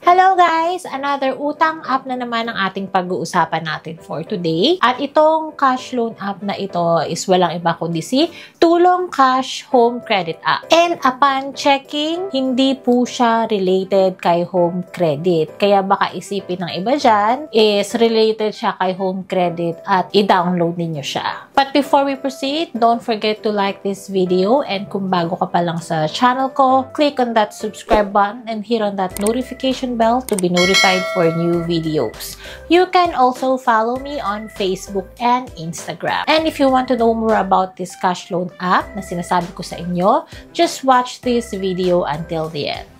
Hello guys! Another utang app na naman ang ating pag-uusapan natin for today. At itong cash loan app na ito is walang iba kundi si Tulong Cash Home Credit App. And upon checking, hindi po siya related kay home credit. Kaya baka isipin ng iba dyan is related siya kay home credit at i-download ninyo siya. But before we proceed, don't forget to like this video, and kung bago ka pa lang sa channel ko, click on that subscribe button and hit on that notification bell to be notified for new videos. You can also follow me on Facebook and Instagram. And if you want to know more about this cash loan app na sinasabi ko sa inyo, just watch this video until the end.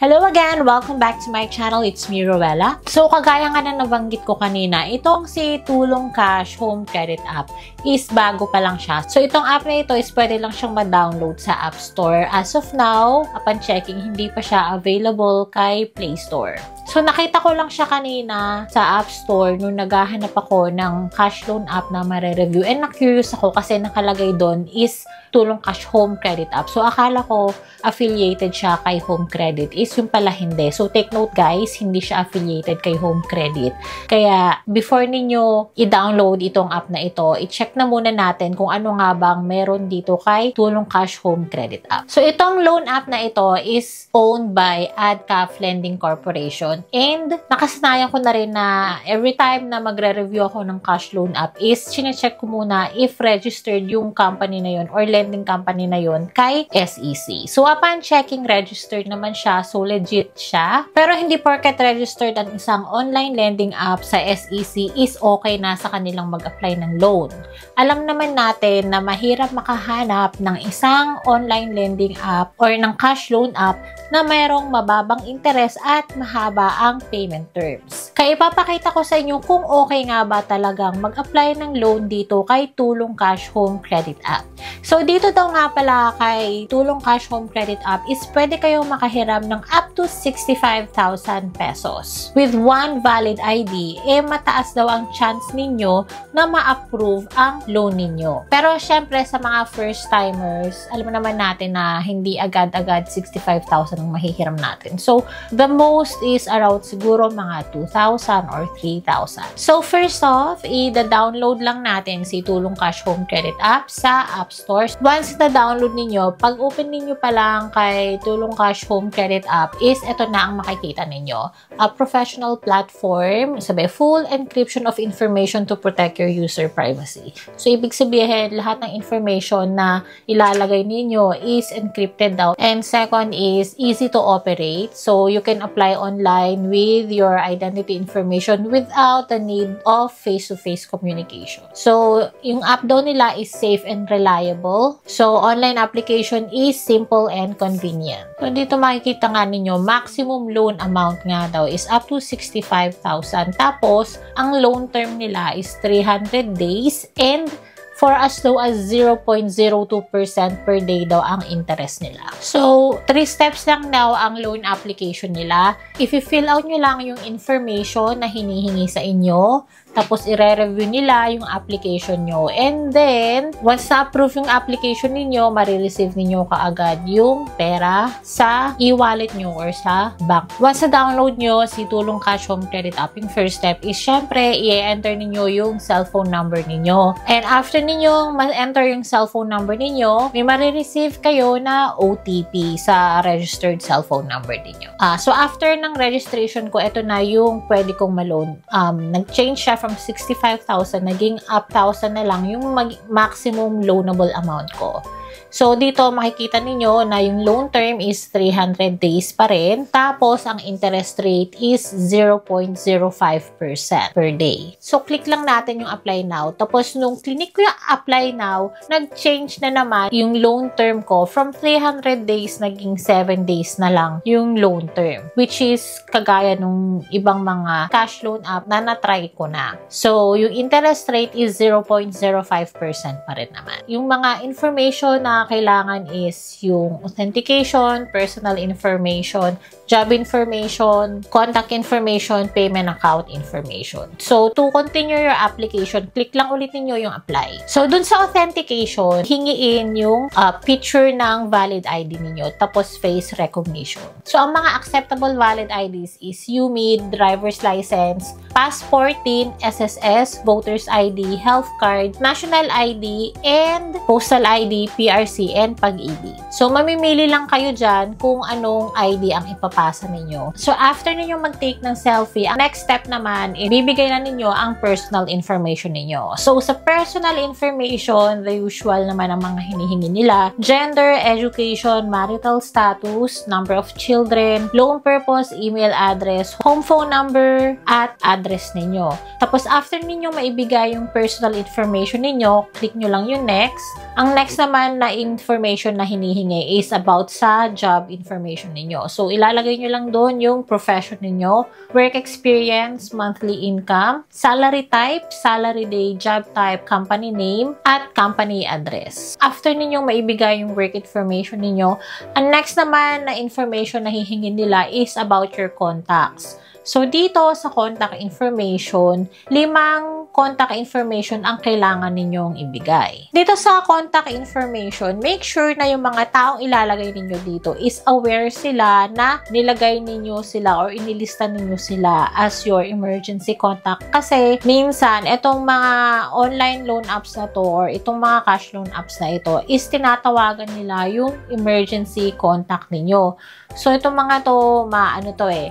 Hello again! Welcome back to my channel. It's me, Rowella. So, kagaya nga na nabanggit ko kanina, itong si Tulong Cash Home Credit App is bago pa lang siya. So, itong app na ito is pwede lang siyang ma-download sa App Store. As of now, upon checking, hindi pa siya available kay Play Store. So, nakita ko lang siya kanina sa App Store nung naghahanap ako ng cash loan app na mare-review. And na-curious ako kasi nakalagay doon is Tulong Cash Home Credit App. So, akala ko affiliated siya kay Home Credit. Is yung pala hindi. So, take note guys, hindi siya affiliated kay Home Credit. Kaya, before ninyo i-download itong app na ito, i-check na muna natin kung ano nga bang meron dito kay Tulong Cash Home Credit App. So, itong loan app na ito is owned by AdCaf Lending Corporation. And, nakasanayan ko na rin na every time na magre-review ako ng cash loan app is chine-check ko muna if registered yung company na yun or lending company na yun kay SEC. So, upon checking, registered naman siya. So, legit siya. Pero, hindi porket registered ang isang online lending app sa SEC is okay na sa kanilang mag-apply ng loan. Alam naman natin na mahirap makahanap ng isang online lending app or ng cash loan app na mayroong mababang interest at mahaba ang payment terms. Kaya ipapakita ko sa inyo kung okay nga ba talagang mag-apply ng loan dito kay Tulong Cash Home Credit App. So, dito daw nga pala kay Tulong Cash Home Credit App is pwede kayong makahiram ng up to 65,000 pesos. With one valid ID, mataas daw ang chance ninyo na ma-approve ang loan ninyo. Pero, syempre, sa mga first-timers, alam naman natin na hindi agad-agad 65,000 ang mahihiram natin. So, the most is around siguro mga 2,000 or 3,000. So, first off, i-download lang natin si Tulong Cash Home Credit App sa App Store. Once na-download ninyo, pag open ninyo pa lang kay Tulong Cash Home Credit App is ito na ang makikita ninyo. A professional platform, sabi, full encryption of information to protect your user privacy. So, ibig sabihin, lahat ng information na ilalagay ninyo is encrypted daw. And second is easy to operate. So, you can apply online with your identity information without the need of face-to-face communication. So, yung app daw nila is safe and reliable. So, online application is simple and convenient. So, dito makikita nga ninyo, maximum loan amount nga daw is up to 65,000. Tapos, ang loan term nila is 300 days and for as low as 0.02% per day daw ang interest nila. So, 3 steps lang daw ang loan application nila. If you fill out nyo lang yung information na hinihingi sa inyo, tapos i-review nila yung application nyo. And then, once na-approve yung application ninyo, marireceive ninyo kaagad yung pera sa e-wallet nyo or sa bank. Once na-download nyo si Tulong Cash Home Credit App, yung first step is syempre, i-enter ninyo yung cellphone number ninyo. And after ninyo ma-enter yung cellphone number ninyo, may marireceive kayo na OTP sa registered cellphone number ninyo. So, after ng registration ko, ito na yung pwede kong ma-loan. Nag-change siya from 65,000, naging up 1,000 na lang yung maximum loanable amount ko. So, dito makikita ninyo na yung loan term is 300 days pa rin. Tapos, ang interest rate is 0.05% per day. So, click lang natin yung apply now. Tapos, nung click ko yung apply now, nag-change na naman yung loan term ko from 300 days, naging 7 days na lang yung loan term. Which is kagaya nung ibang mga cash loan app na na-try ko na. So, yung interest rate is 0.05% pa rin naman. Yung mga information na mga kailangan is yung authentication, personal information, job information, contact information, payment account information. So, to continue your application, click lang ulit ninyo yung apply. So, dun sa authentication, hingiin yung picture ng valid ID ninyo, tapos face recognition. So, ang mga acceptable valid IDs is UMID, driver's license, passport, TIN, SSS, voter's ID, health card, national ID, and postal ID, PRC, and pag-ibig. So, mamimili lang kayo dyan kung anong ID ang ipapasa ninyo. So, after ninyong mag-take ng selfie, ang next step naman, ibibigay na ninyo ang personal information ninyo. So, sa personal information, the usual naman ang mga hinihingi nila: gender, education, marital status, number of children, loan purpose, email address, home phone number, at address ninyo. Tapos, after ninyo maibigay yung personal information ninyo, click nyo lang yung next. Ang next naman na information na hinihingi is about sa job information ninyo. So, ilalagay nyo lang doon yung profession ninyo, work experience, monthly income, salary type, salary day, job type, company name, at company address. After ninyong maibigay yung work information ninyo, ang next naman na information na hihingin nila is about your contacts. So, dito sa contact information, 5 contact information ang kailangan ninyong ibigay. Dito sa contact information, make sure na yung mga taong ilalagay ninyo dito is aware sila na nilagay ninyo sila or inilista ninyo sila as your emergency contact. Kasi, minsan, itong mga online loan apps na to or itong mga cash loan apps na ito is tinatawagan nila yung emergency contact ninyo. So, itong mga to,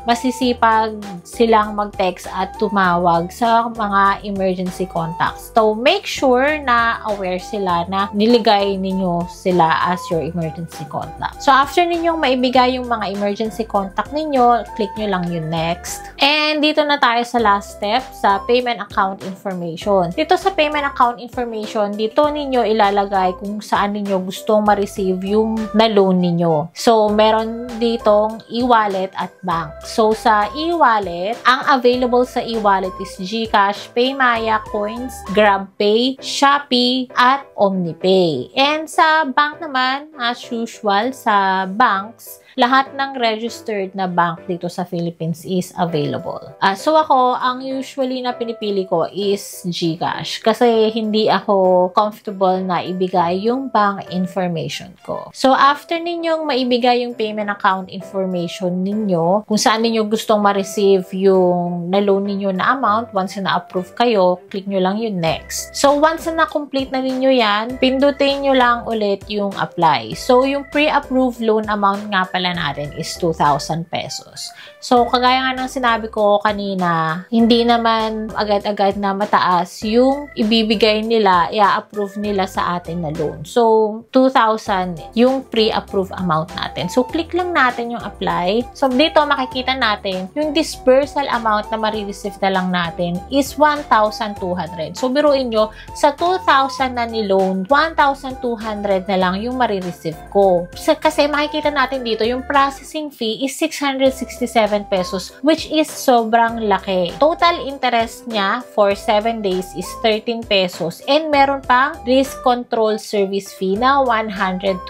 masisipag silang mag-text at tumawag sa mga emergency contacts. So, make sure na aware sila na niligay ninyo sila as your emergency contact. So, after ninyong maibigay yung mga emergency contact ninyo, click nyo lang yung next. And dito na tayo sa last step, sa payment account information. Dito sa payment account information, dito ninyo ilalagay kung saan ninyo gustong ma-receive yung na-loan ninyo. So, meron ditong e-wallet at bank. So, sa e-wallet, ang available sa e-wallet is GCash, PayMaya, Coins, GrabPay, Shopee, at OmniPay. And sa bank naman, as usual, sa banks, lahat ng registered na bank dito sa Philippines is available. So ako, ang usually na pinipili ko is GCash kasi hindi ako comfortable na ibigay yung bank information ko. So after ninyong maibigay yung payment account information ninyo, kung saan ninyo gustong ma-receive yung na-loan ninyo na amount, once na na-approve kayo, click nyo lang yung next. So once na na-complete na ninyo yan, pindutin nyo lang ulit yung apply. So yung pre-approved loan amount nga pala natin is 2,000 pesos. So, kagaya nga ng sinabi ko kanina, hindi naman agad-agad na mataas yung ibibigay nila, i-approve nila sa atin na loan. So, 2,000 yung pre-approve amount natin. So, click lang natin yung apply. So, dito makikita natin yung dispersal amount na marireceive na lang natin is 1,200. So, biruin nyo, sa 2,000 na ni-loan, 1,200 na lang yung marireceive ko. Kasi makikita natin dito, yung processing fee is 667 pesos, which is sobrang laki. Total interest niya for 7 days is 13 pesos and meron pang risk control service fee na 120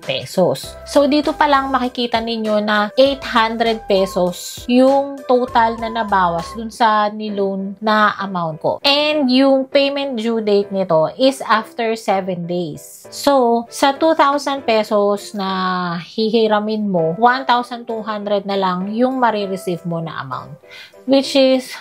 pesos. So, dito pa lang makikita ninyo na 800 pesos yung total na nabawas dun sa niloan na amount ko. And yung payment due date nito is after 7 days. So, sa 2,000 pesos na hihiramin mo, 1,200 na lang yung marireceive mo na amount. Which is,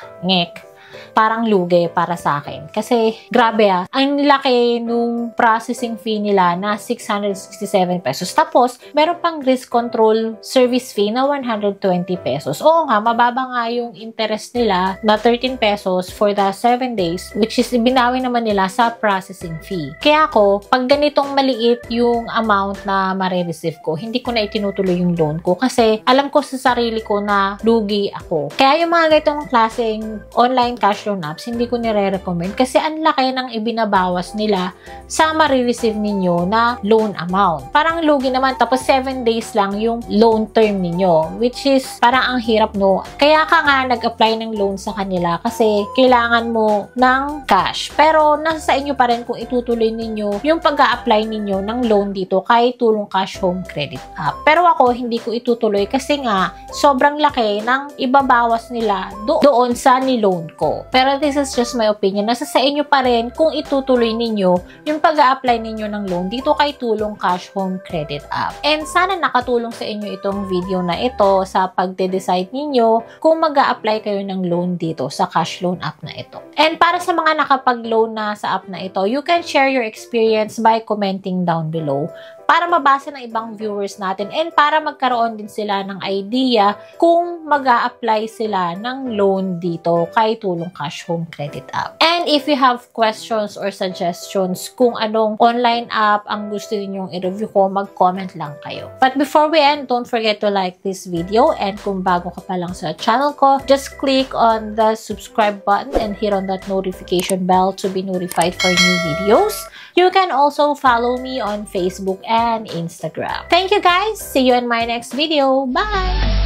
parang lugi para sa akin. Kasi, grabe ang laki nung processing fee nila na 667 pesos. Tapos, meron pang risk control service fee na 120 pesos. Oo nga, mababa nga yung interest nila na 13 pesos for the 7 days, which is ibinawi naman nila sa processing fee. Kaya ako, pag ganitong maliit yung amount na marireceive ko, hindi ko na itinutuloy yung loan ko kasi alam ko sa sarili ko na lugi ako. Kaya yung mga ganitong klaseng online maraming cash loan apps, hindi ko nire-recommend kasi ang laki ng ibinabawas nila sa marireceive ninyo na loan amount. Parang lugi naman, tapos 7 days lang yung loan term ninyo, which is parang ang hirap, no? Kaya ka nga nag-apply ng loan sa kanila kasi kailangan mo ng cash. Pero nasa sa inyo pa rin kung itutuloy ninyo yung pag-a-apply ninyo ng loan dito kay Tulong Cash Home Credit App. Pero ako, hindi ko itutuloy kasi nga sobrang laki ng ibabawas nila doon sa ni-loan ko. Pero this is just my opinion. Nasa sa inyo pa rin kung itutuloy ninyo yung pag-a-apply ninyo ng loan dito kay Tulong Cash Home Credit App. And sana nakatulong sa inyo itong video na ito sa pagde-decide ninyo kung mag-a-apply kayo ng loan dito sa cash loan app na ito. And para sa mga nakapag-loan na sa app na ito, you can share your experience by commenting down below para mabasa ng ibang viewers natin and para magkaroon din sila ng idea kung mag-a-apply sila ng loan dito kay Tulong Cash Home Credit App. And if you have questions or suggestions kung anong online app ang gusto ninyong i-review ko, mag-comment lang kayo. But before we end, don't forget to like this video, and kung bago ka pa lang sa channel ko, just click on the subscribe button and hit on that notification bell to be notified for new videos. You can also follow me on Facebook and Instagram. Thank you guys. See you in my next video. Bye!